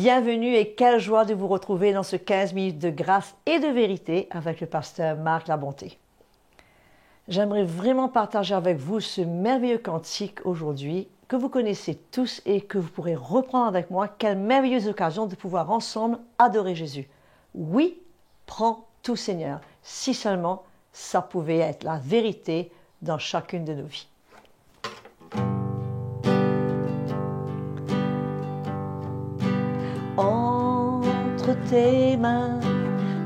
Bienvenue et quelle joie de vous retrouver dans ce 15 minutes de grâce et de vérité avec le pasteur Marc Labonté. J'aimerais vraiment partager avec vous ce merveilleux cantique aujourd'hui que vous connaissez tous et que vous pourrez reprendre avec moi. Quelle merveilleuse occasion de pouvoir ensemble adorer Jésus. Oui, prends tout Seigneur, si seulement ça pouvait être la vérité dans chacune de nos vies. Entre tes mains,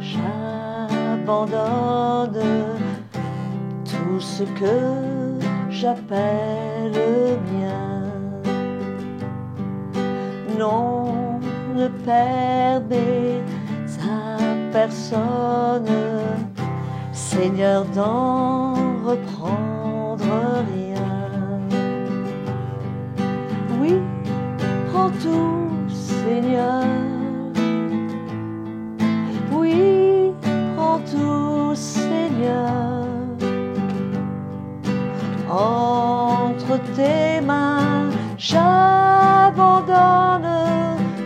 j'abandonne tout ce que j'appelle mien. Non, ne permets à personne, Seigneur, d'en reprendre rien. Oui, prends tout, Seigneur. Oui, prends tout, Seigneur. Entre tes mains, j'abandonne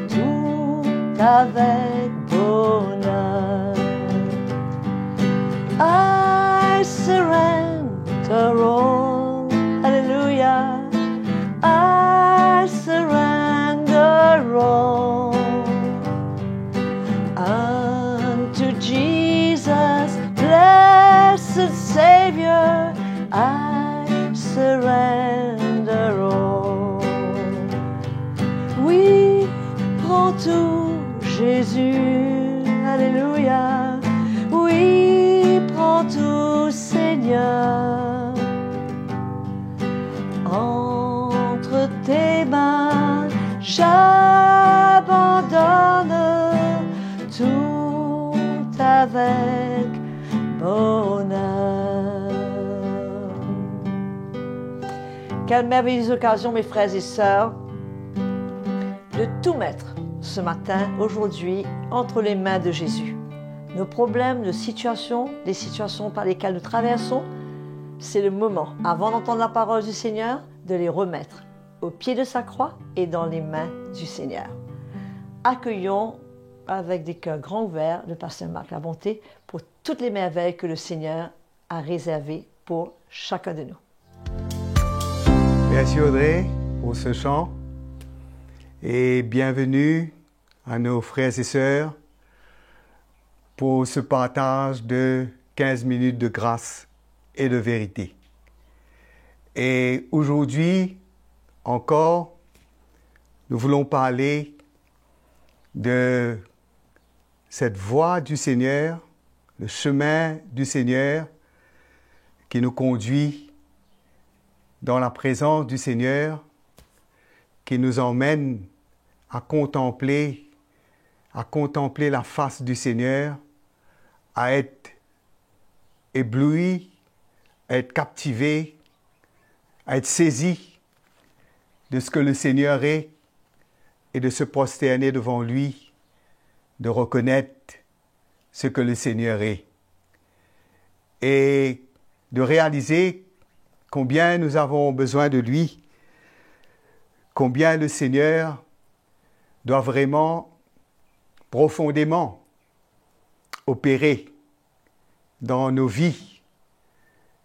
tout avec bonheur. I surrender all. Hallelujah. I surrender all unto Jesus, blessed Savior. I surrender all. Oui, prends tout, Jésus. Alléluia. Oui, prends tout, Seigneur. Entre tes mains, j'abandonne tout avec bonheur. Quelle merveilleuse occasion, mes frères et sœurs, de tout mettre ce matin, aujourd'hui, entre les mains de Jésus. Nos problèmes, nos situations, les situations par lesquelles nous traversons, c'est le moment, avant d'entendre la parole du Seigneur, de les remettre au pied de sa croix et dans les mains du Seigneur. Accueillons avec des cœurs grands ouverts le pasteur Marc Labonté pour toutes les merveilles que le Seigneur a réservées pour chacun de nous. Merci Audrey pour ce chant et bienvenue à nos frères et sœurs pour ce partage de 15 minutes de grâce et de vérité. Et aujourd'hui encore, nous voulons parler de cette voie du Seigneur, le chemin du Seigneur qui nous conduit dans la présence du Seigneur, qui nous emmène à contempler la face du Seigneur, à être ébloui, à être captivé, à être saisi de ce que le Seigneur est et de se prosterner devant lui, de reconnaître ce que le Seigneur est et de réaliser combien nous avons besoin de lui, combien le Seigneur doit vraiment profondément opérer dans nos vies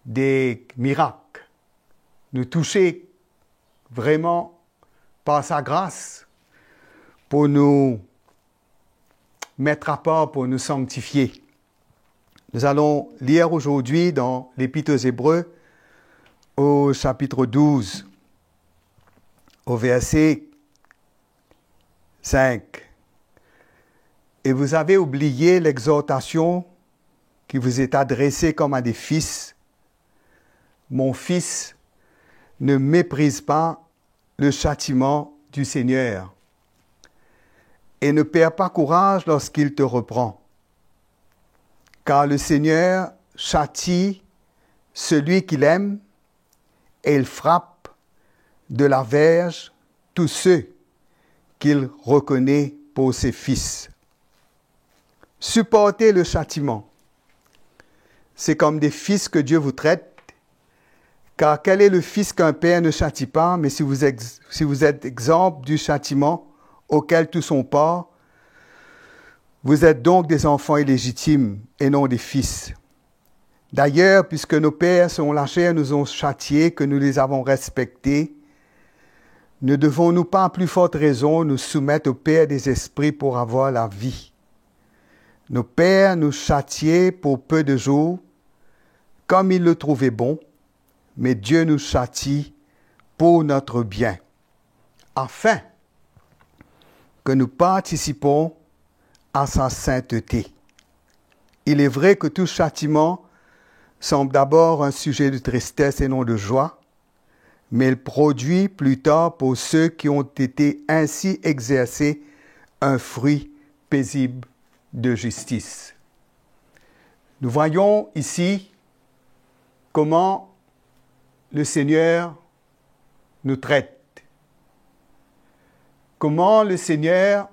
des miracles, nous toucher vraiment par sa grâce pour nous mettre à part, pour nous sanctifier. Nous allons lire aujourd'hui dans l'Épître aux Hébreux au chapitre 12, au verset 5. Et vous avez oublié l'exhortation qui vous est adressée comme à des fils. Mon fils, ne méprise pas le châtiment du Seigneur et ne perds pas courage lorsqu'il te reprend. Car le Seigneur châtie celui qu'il aime et il frappe de la verge tous ceux qu'il reconnaît pour ses fils. Supportez le châtiment. C'est comme des fils que Dieu vous traite, car quel est le fils qu'un père ne châtie pas, mais si vous êtes exempt du châtiment, auquel tous ont part. Vous êtes donc des enfants illégitimes et non des fils. D'ailleurs, puisque nos pères selon la chair nous ont châtiés, que nous les avons respectés, ne devons-nous pas à plus forte raison nous soumettre au Père des esprits pour avoir la vie? Nos pères nous châtiaient pour peu de jours, comme ils le trouvaient bon, mais Dieu nous châtie pour notre bien, afin que nous participons à sa sainteté. Il est vrai que tout châtiment semble d'abord un sujet de tristesse et non de joie, mais il produit plus tard pour ceux qui ont été ainsi exercés un fruit paisible de justice. Nous voyons ici comment le Seigneur nous traite. Comment le Seigneur,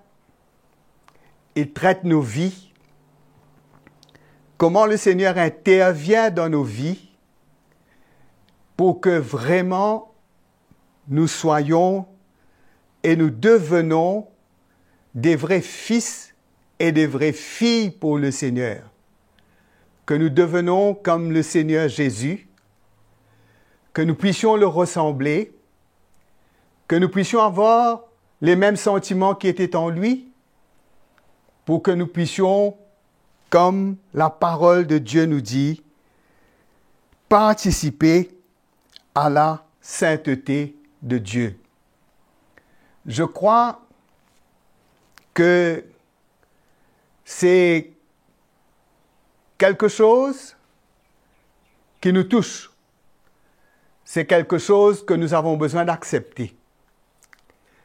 il traite nos vies. Comment le Seigneur intervient dans nos vies pour que vraiment nous soyons et nous devenons des vrais fils et des vraies filles pour le Seigneur. Que nous devenons comme le Seigneur Jésus, que nous puissions le ressembler, que nous puissions avoir les mêmes sentiments qui étaient en lui, pour que nous puissions, comme la parole de Dieu nous dit, participer à la sainteté de Dieu. Je crois que c'est quelque chose qui nous touche. C'est quelque chose que nous avons besoin d'accepter.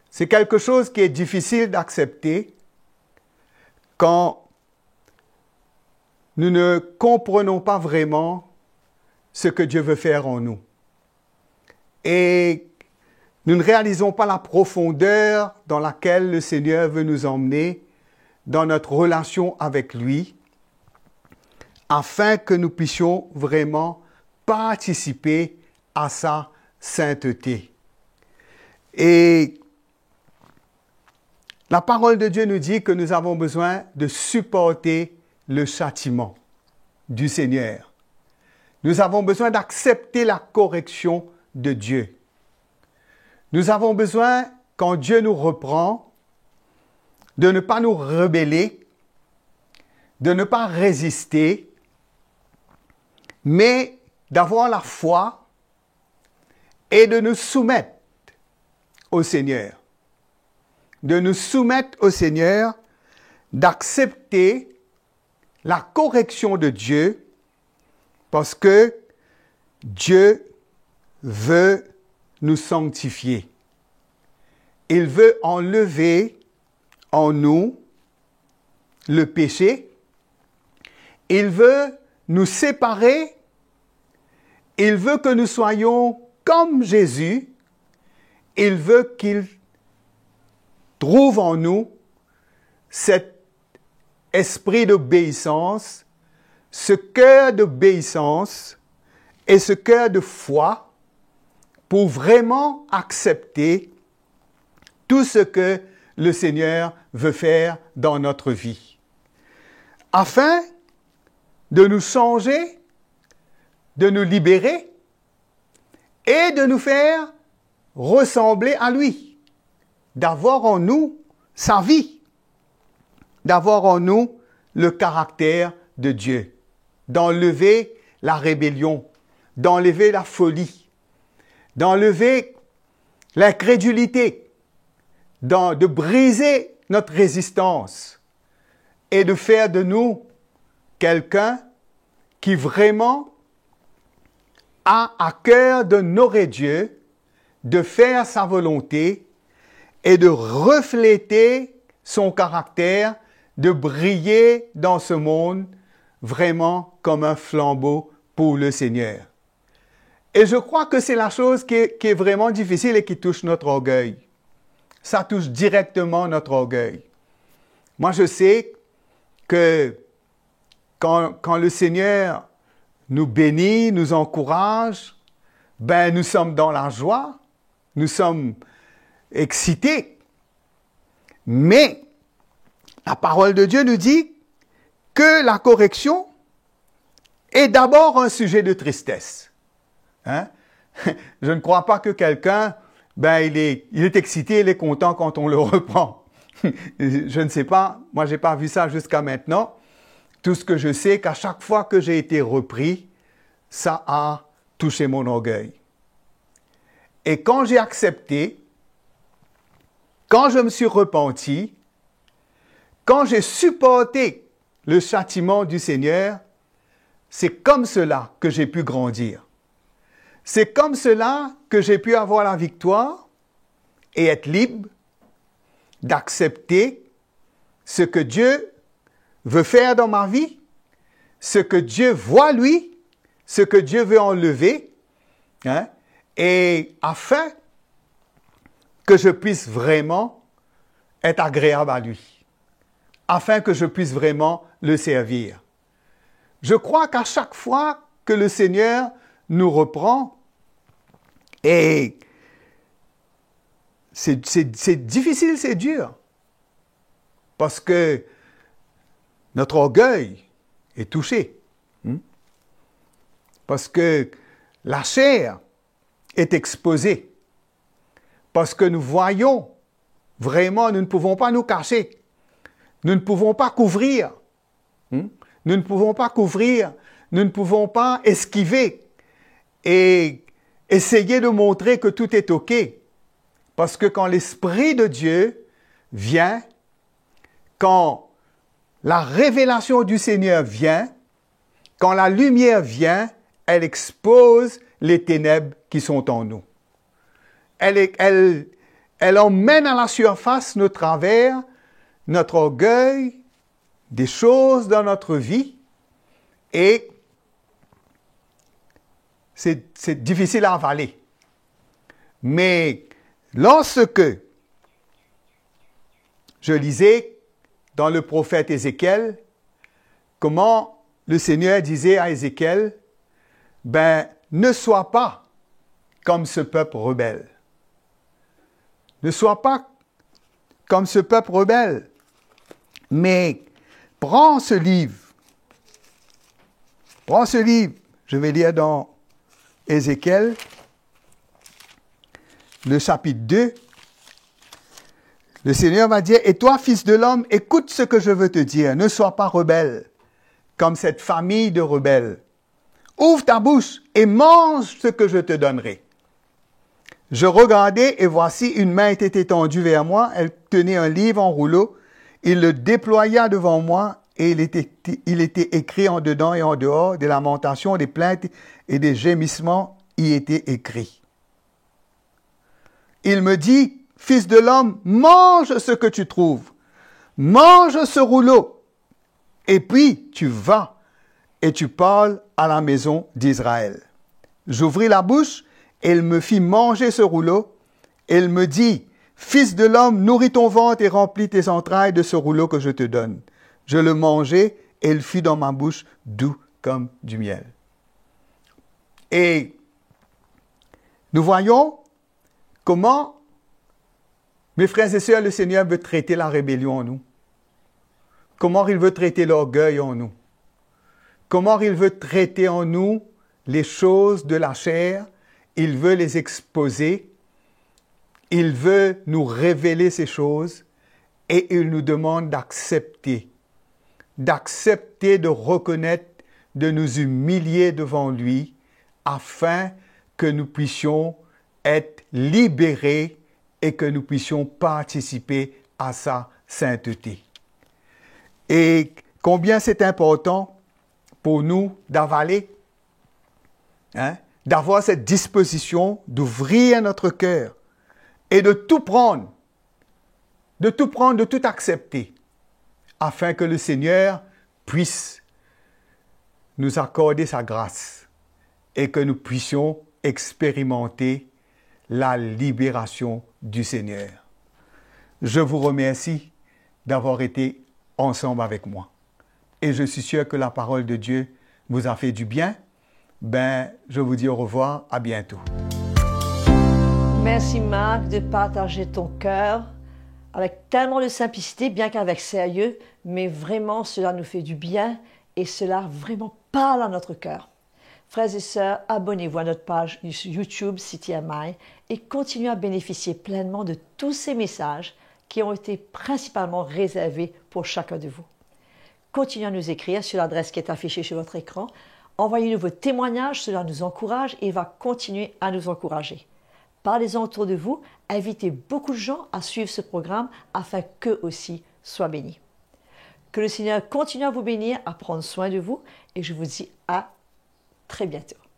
C'est quelque chose qui est difficile d'accepter quand nous ne comprenons pas vraiment ce que Dieu veut faire en nous. Et nous ne réalisons pas la profondeur dans laquelle le Seigneur veut nous emmener dans notre relation avec lui, afin que nous puissions vraiment participer à sa sainteté. Et la parole de Dieu nous dit que nous avons besoin de supporter le châtiment du Seigneur. Nous avons besoin d'accepter la correction de Dieu. Nous avons besoin, quand Dieu nous reprend, de ne pas nous rebeller, de ne pas résister, mais d'avoir la foi et de nous soumettre au Seigneur. De nous soumettre au Seigneur, d'accepter la correction de Dieu, parce que Dieu veut nous sanctifier. Il veut enlever en nous le péché. Il veut nous séparer. Il veut que nous soyons comme Jésus. Il veut qu'il trouve en nous cet esprit d'obéissance, ce cœur d'obéissance et ce cœur de foi pour vraiment accepter tout ce que le Seigneur veut faire dans notre vie, afin de nous changer, de nous libérer et de nous faire ressembler à lui, d'avoir en nous sa vie, d'avoir en nous le caractère de Dieu, d'enlever la rébellion, d'enlever la folie, d'enlever l'incrédulité, de briser notre résistance et de faire de nous quelqu'un qui vraiment a à cœur d'honorer Dieu, de faire sa volonté et de refléter son caractère, de briller dans ce monde vraiment comme un flambeau pour le Seigneur. Et je crois que c'est la chose qui est vraiment difficile et qui touche notre orgueil. Ça touche directement notre orgueil. Moi, je sais que quand le Seigneur nous bénit, nous encourage, ben nous sommes dans la joie, nous sommes excités. Mais la parole de Dieu nous dit que la correction est d'abord un sujet de tristesse. Hein? Je ne crois pas que quelqu'un, il est excité, il est content quand on le reprend. Je ne sais pas, moi je n'ai pas vu ça jusqu'à maintenant. Tout ce que je sais, qu'à chaque fois que j'ai été repris, ça a touché mon orgueil. Et quand j'ai accepté, quand je me suis repenti, quand j'ai supporté le châtiment du Seigneur, c'est comme cela que j'ai pu grandir. C'est comme cela que j'ai pu avoir la victoire et être libre d'accepter ce que Dieu veut faire dans ma vie, ce que Dieu voit lui, ce que Dieu veut enlever, hein, et afin que je puisse vraiment être agréable à lui, afin que je puisse vraiment le servir. Je crois qu'à chaque fois que le Seigneur nous reprend, et c'est difficile, c'est dur, parce que notre orgueil est touché, parce que la chair est exposée, parce que nous voyons vraiment, nous ne pouvons pas nous cacher, nous ne pouvons pas couvrir, nous ne pouvons pas couvrir, nous ne pouvons pas esquiver et essayer de montrer que tout est OK. Parce que quand l'Esprit de Dieu vient, quand la révélation du Seigneur vient, quand la lumière vient, elle expose les ténèbres qui sont en nous. Elle emmène à la surface nos travers, notre orgueil, des choses dans notre vie, et c'est difficile à avaler. Mais lorsque je lisais dans le prophète Ézéchiel, comment le Seigneur disait à Ézéchiel, ne sois pas comme ce peuple rebelle. Ne sois pas comme ce peuple rebelle, mais prends ce livre, je vais lire dans Ézéchiel, le chapitre 2, le Seigneur va dire, « Et toi, fils de l'homme, écoute ce que je veux te dire, ne sois pas rebelle, comme cette famille de rebelles. Ouvre ta bouche et mange ce que je te donnerai. » Je regardai et voici une main était étendue vers moi, elle tenait un livre en rouleau, il le déploya devant moi et il était écrit en dedans et en dehors, des lamentations, des plaintes et des gémissements y étaient écrits. Il me dit, « Fils de l'homme, mange ce que tu trouves, mange ce rouleau, et puis tu vas et tu parles à la maison d'Israël. » J'ouvris la bouche, et il me fit manger ce rouleau, et il me dit, « Fils de l'homme, nourris ton ventre et remplis tes entrailles de ce rouleau que je te donne. » Je le mangeai, et il fut dans ma bouche doux comme du miel. Et nous voyons comment, mes frères et sœurs, le Seigneur veut traiter la rébellion en nous. Comment il veut traiter l'orgueil en nous. Comment il veut traiter en nous les choses de la chair. Il veut les exposer. Il veut nous révéler ces choses. Et il nous demande d'accepter. D'accepter de reconnaître, de nous humilier devant lui, afin que nous puissions être libérés et que nous puissions participer à sa sainteté. Et combien c'est important pour nous d'avaler, d'avoir cette disposition d'ouvrir notre cœur et de tout prendre, de tout accepter, afin que le Seigneur puisse nous accorder sa grâce et que nous puissions expérimenter la libération du Seigneur. Je vous remercie d'avoir été ensemble avec moi. Et je suis sûr que la parole de Dieu vous a fait du bien. Je vous dis au revoir, à bientôt. Merci Marc de partager ton cœur avec tellement de simplicité, bien qu'avec sérieux, mais vraiment cela nous fait du bien et cela vraiment parle à notre cœur. Frères et sœurs, abonnez-vous à notre page YouTube CTMI et continuez à bénéficier pleinement de tous ces messages qui ont été principalement réservés pour chacun de vous. Continuez à nous écrire sur l'adresse qui est affichée sur votre écran. Envoyez-nous vos témoignages, cela nous encourage et va continuer à nous encourager. Parlez-en autour de vous, invitez beaucoup de gens à suivre ce programme afin qu'eux aussi soient bénis. Que le Seigneur continue à vous bénir, à prendre soin de vous et je vous dis à très bientôt.